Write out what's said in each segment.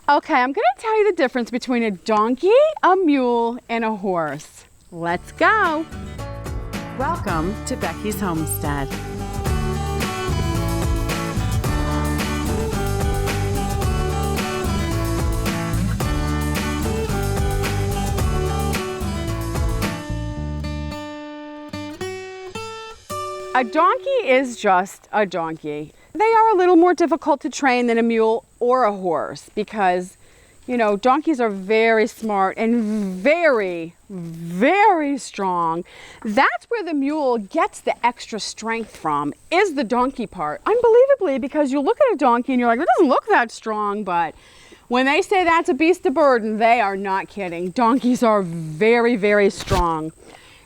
Okay, I'm going to tell you the difference between a donkey, a mule, and a horse. Let's go. Welcome to Becky's Homestead. A donkey is just a donkey. They are a little more difficult to train than a mule or a horse because, you know, donkeys are very smart and very, very strong. That's where the mule gets the extra strength from, is the donkey part. Unbelievably, because you look at a donkey and you're like, it doesn't look that strong, but when they say that's a beast of burden, they are not kidding. Donkeys are very, very strong.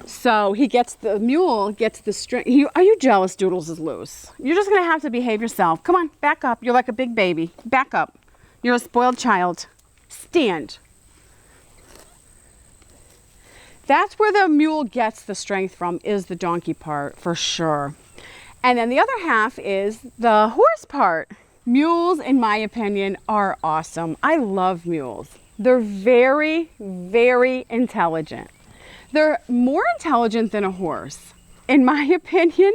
So the mule gets the strength. Are you jealous Doodles is loose? You're just gonna have to behave yourself. Come on, back up. You're like a big baby. Back up. You're a spoiled child. Stand. That's where the mule gets the strength from, is the donkey part, for sure. And then the other half is the horse part. Mules, in my opinion, are awesome. I love mules. They're very, very intelligent. They're more intelligent than a horse. In my opinion,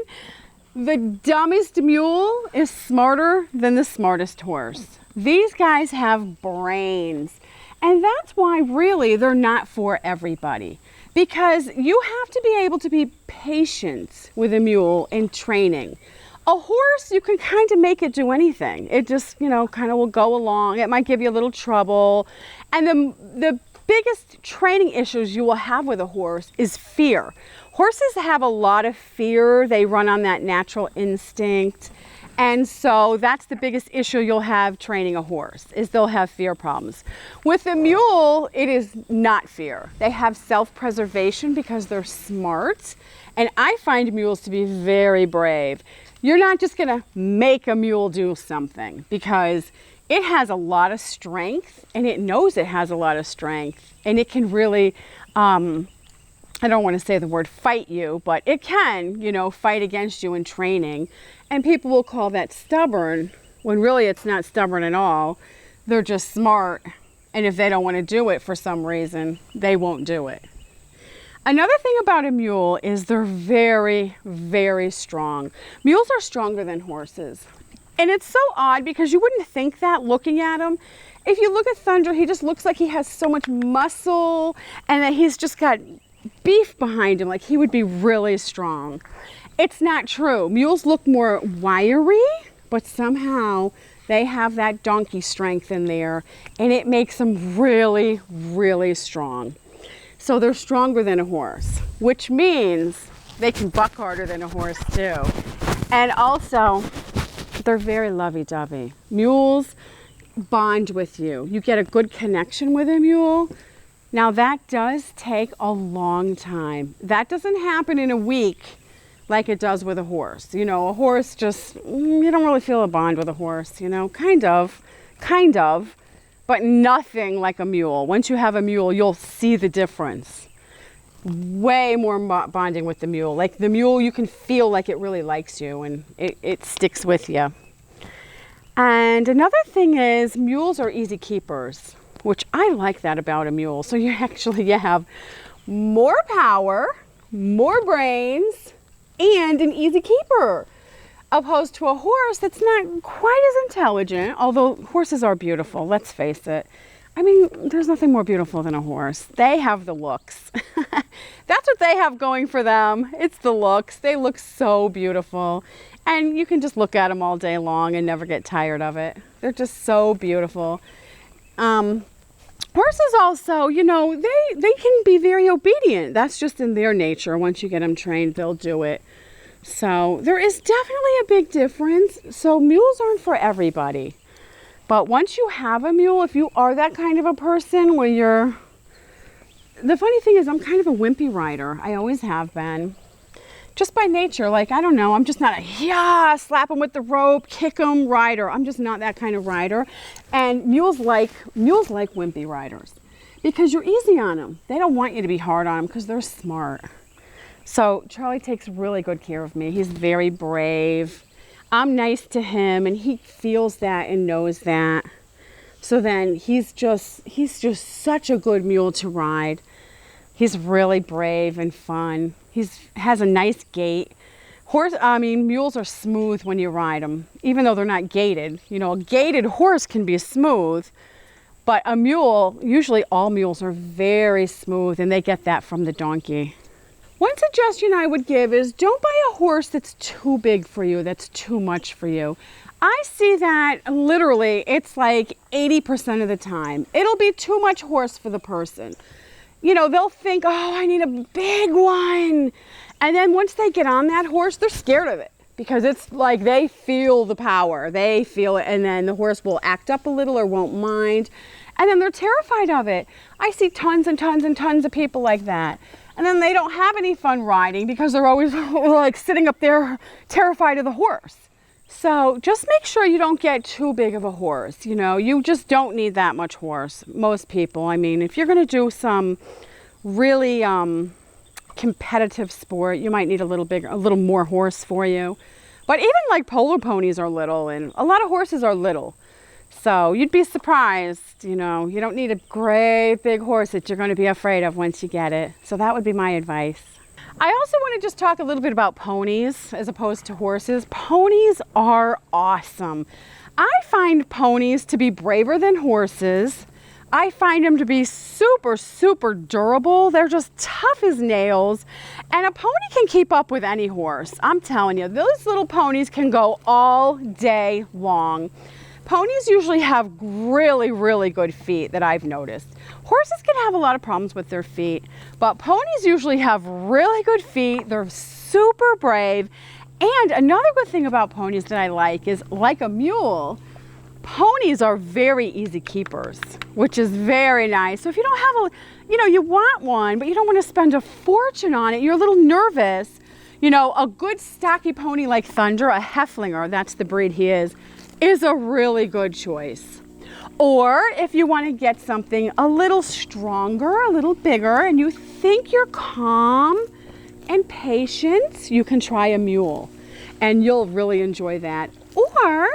the dumbest mule is smarter than the smartest horse. These guys have brains. And that's why really they're not for everybody. Because you have to be able to be patient with a mule in training. A horse, you can kind of make it do anything. It just, you know, kind of will go along. It might give you a little trouble. And the biggest training issues you will have with a horse is fear. Horses have a lot of fear. They run on that natural instinct. And so that's the biggest issue you'll have training a horse, is they'll have fear problems. With a mule, it is not fear. They have self-preservation because they're smart. And I find mules to be very brave. You're not just gonna make a mule do something, because it has a lot of strength, and it knows it has a lot of strength, and it can really, I don't want to say the word fight you, but it can, you know, fight against you in training. And people will call that stubborn, when really it's not stubborn at all. They're just smart, and if they don't want to do it for some reason, they won't do it. Another thing about a mule is they're very, very strong. Mules are stronger than horses. And it's so odd because you wouldn't think that looking at him. If you look at Thunder, he just looks like he has so much muscle and that he's just got beef behind him, like he would be really strong. It's not true. Mules look more wiry, but somehow they have that donkey strength in there, and it makes them really, really strong. So they're stronger than a horse, which means they can buck harder than a horse too. And also, they're very lovey-dovey. Mules bond with you. You get a good connection with a mule. Now that does take a long time. That doesn't happen in a week like it does with a horse. You know, a horse just, you don't really feel a bond with a horse, you know, kind of, but nothing like a mule. Once you have a mule, you'll see the difference. Way more bonding with the mule. Like the mule, you can feel like it really likes you, and it sticks with you. And another thing is, mules are easy keepers, which I like that about a mule. So you have more power, more brains, and an easy keeper, opposed to a horse that's not quite as intelligent, although horses are beautiful, let's face it. I mean, there's nothing more beautiful than a horse. They have the looks. That's what they have going for them. It's the looks. They look so beautiful. And you can just look at them all day long and never get tired of it. They're just so beautiful. Horses also, you know, they can be very obedient. That's just in their nature. Once you get them trained, they'll do it. So there is definitely a big difference. So mules aren't for everybody. But once you have a mule, if you are that kind of a person where the funny thing is I'm kind of a wimpy rider. I always have been. Just by nature, like, I don't know, I'm just not slap them with the rope, kick them rider. I'm just not that kind of rider. And mules like wimpy riders because you're easy on them. They don't want you to be hard on them because they're smart. So Charlie takes really good care of me. He's very brave. I'm nice to him, and he feels that and knows that. So then he's just such a good mule to ride. He's really brave and fun. Has a nice gait. Mules are smooth when you ride them, even though they're not gaited. You know, a gaited horse can be smooth, but a mule, usually all mules are very smooth, and they get that from the donkey. One suggestion I would give is don't buy a horse that's too big for you, that's too much for you. I see that literally, it's like 80% of the time. It'll be too much horse for the person. You know, they'll think, oh, I need a big one. And then once they get on that horse, they're scared of it because it's like they feel the power. They feel it, and then the horse will act up a little or won't mind. And then they're terrified of it. I see tons and tons and tons of people like that. And then they don't have any fun riding because they're always like sitting up there terrified of the horse. So just make sure you don't get too big of a horse. You know, you just don't need that much horse. Most people, I mean, if you're going to do some really competitive sport, you might need a little more horse for you. But even like polo ponies are little, and a lot of horses are little. So you'd be surprised, you know, you don't need a great big horse that you're going to be afraid of once you get it. So that would be my advice. I also want to just talk a little bit about ponies as opposed to horses. Ponies are awesome. I find ponies to be braver than horses. I find them to be super, super durable. They're just tough as nails. And a pony can keep up with any horse. I'm telling you, those little ponies can go all day long. Ponies usually have really, really good feet that I've noticed. Horses can have a lot of problems with their feet, but ponies usually have really good feet. They're super brave. And another good thing about ponies that I like is, like a mule, ponies are very easy keepers, which is very nice. So if you don't have you want one, but you don't want to spend a fortune on it, you're a little nervous, you know, a good stocky pony like Thunder, a Hefflinger, that's the breed he is a really good choice. Or if you want to get something a little stronger, a little bigger, and you think you're calm and patient, you can try a mule, and you'll really enjoy that. Or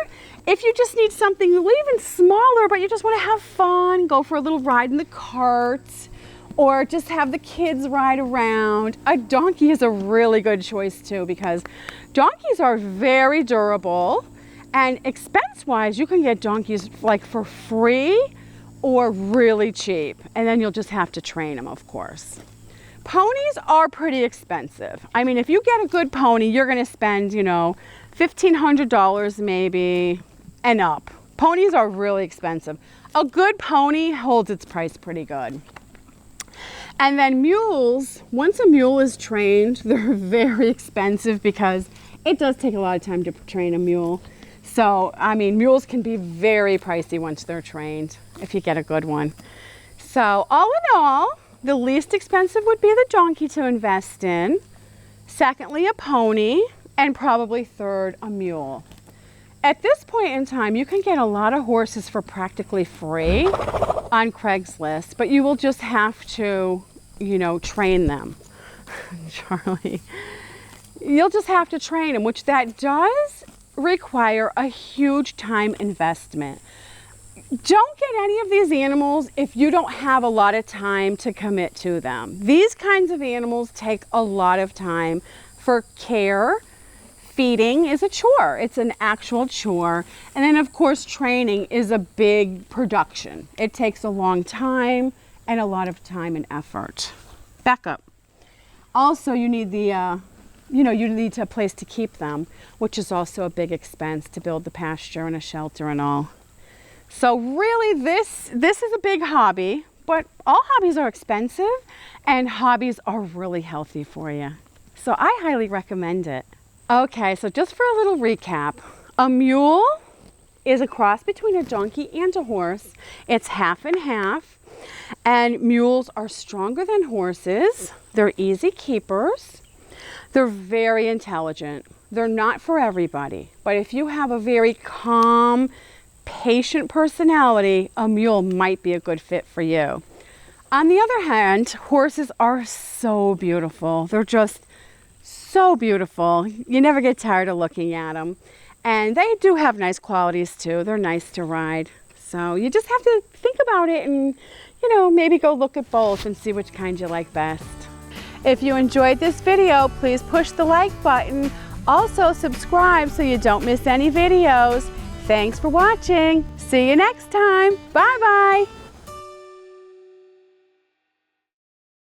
if you just need something even smaller, but you just want to have fun, go for a little ride in the cart, or just have the kids ride around, a donkey is a really good choice too, because donkeys are very durable. And expense-wise, you can get donkeys like for free or really cheap. And then you'll just have to train them, of course. Ponies are pretty expensive. I mean, if you get a good pony, you're going to spend, you know, $1,500 maybe and up. Ponies are really expensive. A good pony holds its price pretty good. And then mules, once a mule is trained, they're very expensive because it does take a lot of time to train a mule. So, I mean, mules can be very pricey once they're trained, if you get a good one. So, all in all, the least expensive would be the donkey to invest in. Secondly, a pony, and probably third, a mule. At this point in time, you can get a lot of horses for practically free on Craigslist, but you will just have to, you know, train them. Charlie. You'll just have to train them, which that does require a huge time investment. Don't get any of these animals if you don't have a lot of time to commit to them. These kinds of animals take a lot of time for care. Feeding is a chore. It's an actual chore. And then of course training is a big production. It takes a long time and a lot of time and effort. Back up. Also, you need you need a place to keep them, which is also a big expense to build the pasture and a shelter and all. So really this is a big hobby, but all hobbies are expensive and hobbies are really healthy for you. So I highly recommend it. Okay, so just for a little recap, a mule is a cross between a donkey and a horse. It's half and half, and mules are stronger than horses. They're easy keepers. They're very intelligent. They're not for everybody, but if you have a very calm, patient personality, a mule might be a good fit for you. On the other hand, horses are so beautiful. They're just so beautiful. You never get tired of looking at them. And they do have nice qualities too. They're nice to ride. So you just have to think about it and, you know, maybe go look at both and see which kind you like best. If you enjoyed this video, please push the like button. Also subscribe so you don't miss any videos. Thanks for watching. See you next time. Bye-bye.